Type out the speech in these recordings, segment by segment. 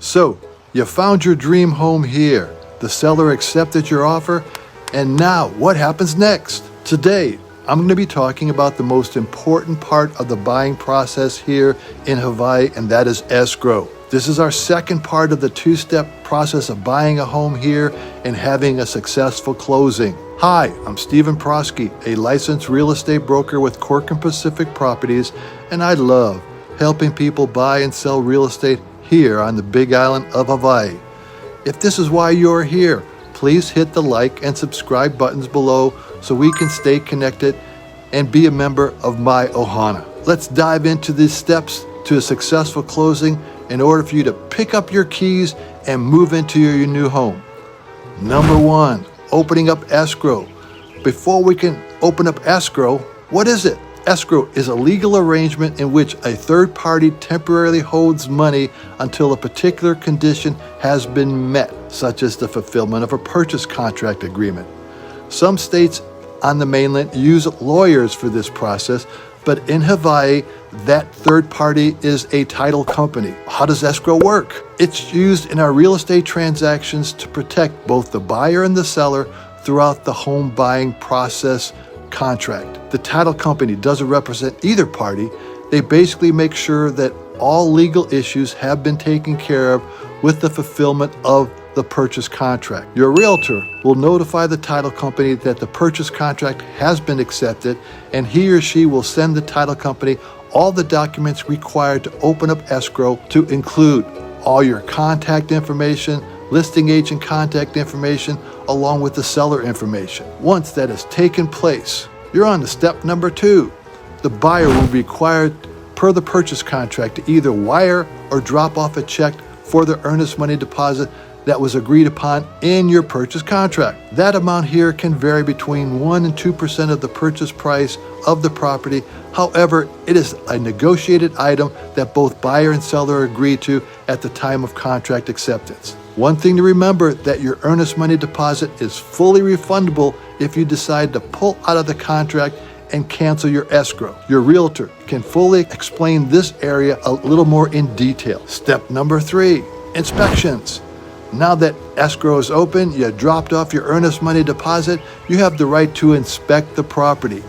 So, you found your dream home here. The seller accepted your offer, and now what happens next? Today, I'm going to be talking about the most important part of the buying process here in Hawaii, and that is escrow. This is our second part of the two-step process of buying a home here and having a successful closing. Hi, I'm Stephen Proski, a licensed real estate broker with Corcoran Pacific Properties, and I love helping people buy and sell real estate here on the Big Island of Hawaii. If this is why you're here, please hit the like and subscribe buttons below so we can stay connected and be a member of my ohana. Let's dive into these steps to a successful closing in order for you to pick up your keys and move into your new home. Number 1, opening up escrow. Before we can open up escrow, what is it? Escrow is a legal arrangement in which a third party temporarily holds money until a particular condition has been met, such as the fulfillment of a purchase contract agreement. Some states on the mainland use lawyers for this process, but in Hawaii, that third party is a title company. How does escrow work? It's used in our real estate transactions to protect both the buyer and the seller throughout the home buying process contract. The title company doesn't represent either party. They basically make sure that all legal issues have been taken care of with the fulfillment of the purchase contract. Your realtor will notify the title company that the purchase contract has been accepted, and he or she will send the title company all the documents required to open up escrow, to include all your contact information, listing agent contact information, along with the seller information. Once that has taken place, you're on to step number 2. The buyer will be required, per the purchase contract, to either wire or drop off a check for the earnest money deposit that was agreed upon in your purchase contract. That amount here can vary between 1% and 2% of the purchase price of the property. However, it is a negotiated item that both buyer and seller agree to at the time of contract acceptance. One thing to remember, that your earnest money deposit is fully refundable if you decide to pull out of the contract and cancel your escrow. Your realtor can fully explain this area a little more in detail. Step number 3, inspections. Now that escrow is open, you dropped off your earnest money deposit, you have the right to inspect the property.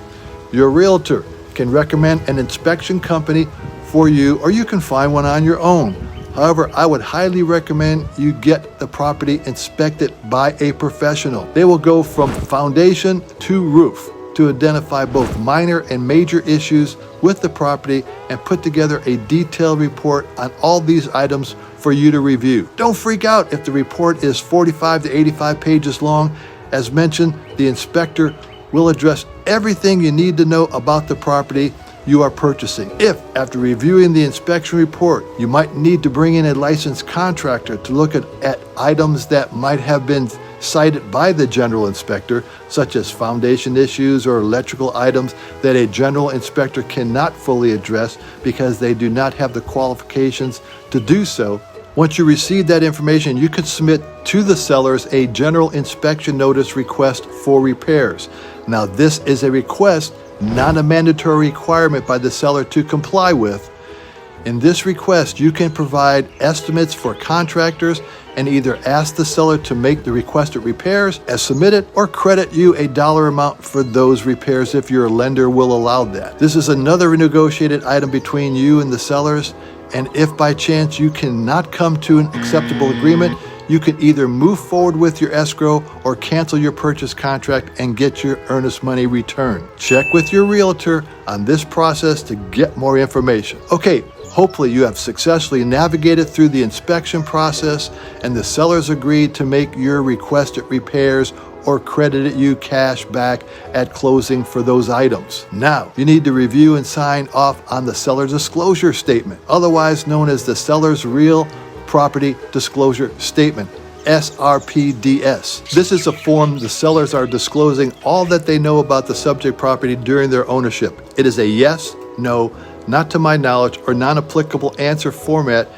Your realtor can recommend an inspection company for you, or you can find one on your own. However, I would highly recommend you get the property inspected by a professional. They will go from foundation to roof to identify both minor and major issues with the property and put together a detailed report on all these items for you to review. Don't freak out if the report is 45 to 85 pages long. As mentioned, the inspector will address everything you need to know about the property you are purchasing. If, after reviewing the inspection report, you might need to bring in a licensed contractor to look at items that might have been cited by the general inspector, such as foundation issues or electrical items that a general inspector cannot fully address because they do not have the qualifications to do so. Once you receive that information, you can submit to the sellers a general inspection notice request for repairs. Now, this is a request, not a mandatory requirement by the seller to comply with. In this request, you can provide estimates for contractors and either ask the seller to make the requested repairs as submitted or credit you a dollar amount for those repairs if your lender will allow that. This is another negotiated item between you and the sellers, and if by chance you cannot come to an acceptable agreement, you can either move forward with your escrow or cancel your purchase contract and get your earnest money returned. Check with your realtor on this process to get more information. Okay, hopefully you have successfully navigated through the inspection process and the sellers agreed to make your requested repairs or credited you cash back at closing for those items. Now, you need to review and sign off on the seller disclosure statement, otherwise known as the seller's real property disclosure statement, SRPDS. This is a form the sellers are disclosing all that they know about the subject property during their ownership. It is a yes, no, not to my knowledge, or non-applicable answer format,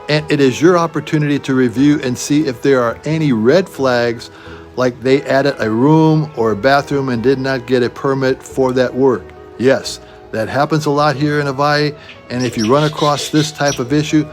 and it is your opportunity to review and see if there are any red flags, like they added a room or a bathroom and did not get a permit for that work. Yes, that happens a lot here in Hawaii, and if you run across this type of issue,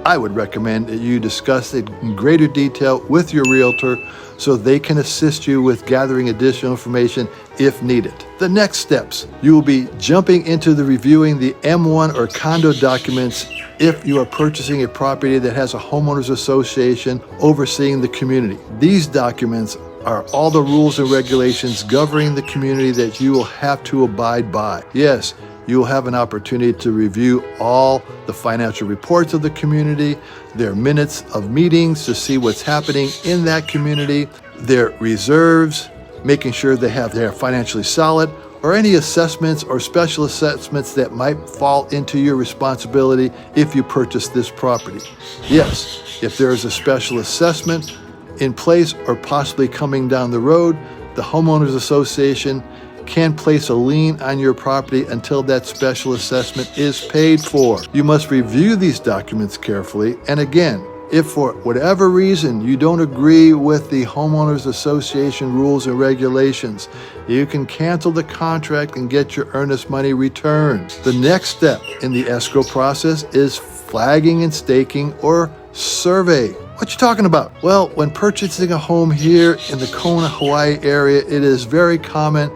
I would recommend that you discuss it in greater detail with your realtor so they can assist you with gathering additional information if needed. The next steps, you will be jumping into the reviewing the M1 or condo documents if you are purchasing a property that has a homeowners association overseeing the community. These documents are all the rules and regulations governing the community that you will have to abide by. Yes, you will have an opportunity to review all the financial reports of the community, their minutes of meetings to see what's happening in that community, their reserves, making sure they're financially solid, or any assessments or special assessments that might fall into your responsibility if you purchase this property. Yes, if there is a special assessment in place or possibly coming down the road, the homeowners association can place a lien on your property until that special assessment is paid for. You must review these documents carefully, and again, if for whatever reason you don't agree with the homeowners association rules and regulations, you can cancel the contract and get your earnest money returned. The next step in the escrow process is flagging and staking or survey. What you talking about? Well, when purchasing a home here in the Kona, Hawaii area, it is very common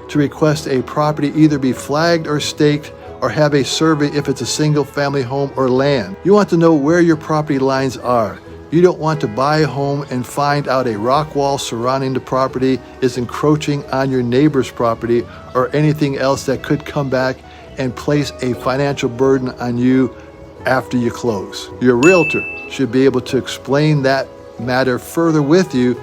to request a property either be flagged or staked or have a survey if it's a single family home or land. You want to know where your property lines are. You don't want to buy a home and find out a rock wall surrounding the property is encroaching on your neighbor's property or anything else that could come back and place a financial burden on you after you close. Your realtor should be able to explain that matter further with you,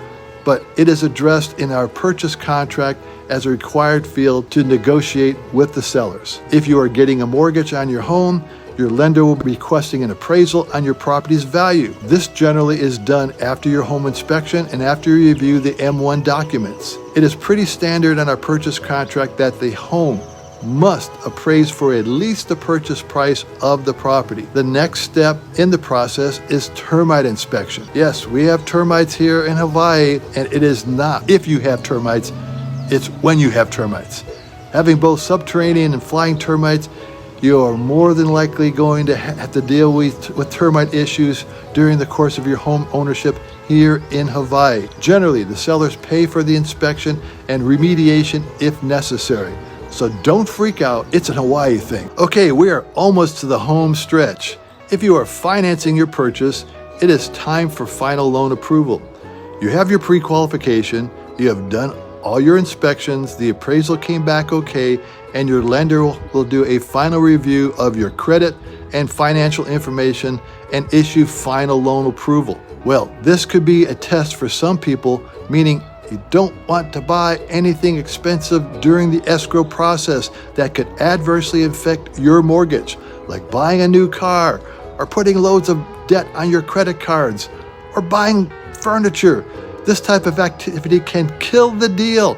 but it is addressed in our purchase contract as a required field to negotiate with the sellers. If you are getting a mortgage on your home, your lender will be requesting an appraisal on your property's value. This generally is done after your home inspection and after you review the M1 documents. It is pretty standard on our purchase contract that the home must appraise for at least the purchase price of the property. The next step in the process is termite inspection. Yes, we have termites here in Hawaii, and it is not if you have termites, it's when you have termites. Having both subterranean and flying termites, you are more than likely going to have to deal with termite issues during the course of your home ownership here in Hawaii. Generally, the sellers pay for the inspection and remediation if necessary. So don't freak out, it's an Hawaii thing. Okay, we are almost to the home stretch. If you are financing your purchase, it is time for final loan approval. You have your pre-qualification, you have done all your inspections, the appraisal came back okay, and your lender will do a final review of your credit and financial information and issue final loan approval. Well, this could be a test for some people, meaning you don't want to buy anything expensive during the escrow process that could adversely affect your mortgage, like buying a new car or putting loads of debt on your credit cards or buying furniture. This type of activity can kill the deal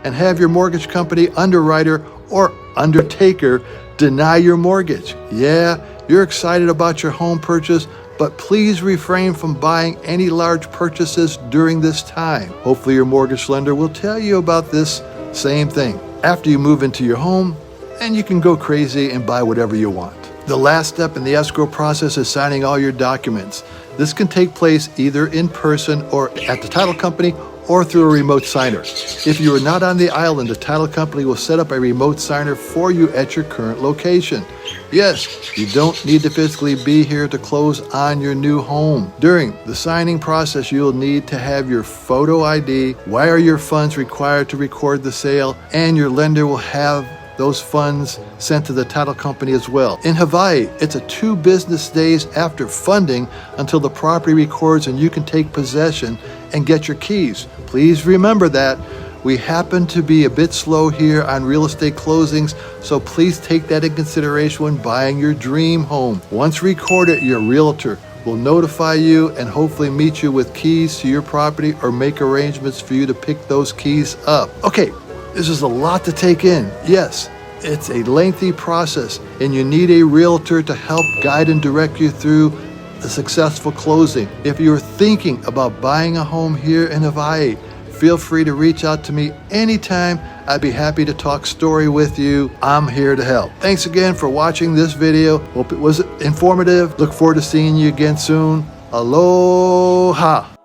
and have your mortgage company underwriter or undertaker deny your mortgage. Yeah, you're excited about your home purchase, but please refrain from buying any large purchases during this time. Hopefully your mortgage lender will tell you about this same thing. After you move into your home, and you can go crazy and buy whatever you want. The last step in the escrow process is signing all your documents. This can take place either in person or at the title company or through a remote signer. If you are not on the island, the title company will set up a remote signer for you at your current location. Yes, you don't need to physically be here to close on your new home. During the signing process, you'll need to have your photo ID, wire your funds required to record the sale, and your lender will have those funds sent to the title company as well. In Hawaii, it's a 2 business days after funding until the property records and you can take possession and get your keys. Please remember that. We happen to be a bit slow here on real estate closings, so please take that in consideration when buying your dream home. Once recorded, your realtor will notify you and hopefully meet you with keys to your property or make arrangements for you to pick those keys up. Okay, this is a lot to take in. Yes, it's a lengthy process and you need a realtor to help guide and direct you through the successful closing. If you're thinking about buying a home here in Hawaii, Feel free to reach out to me anytime. I'd be happy to talk story with you. I'm here to help. Thanks again for watching this video. Hope it was informative. Look forward to seeing you again soon. Aloha.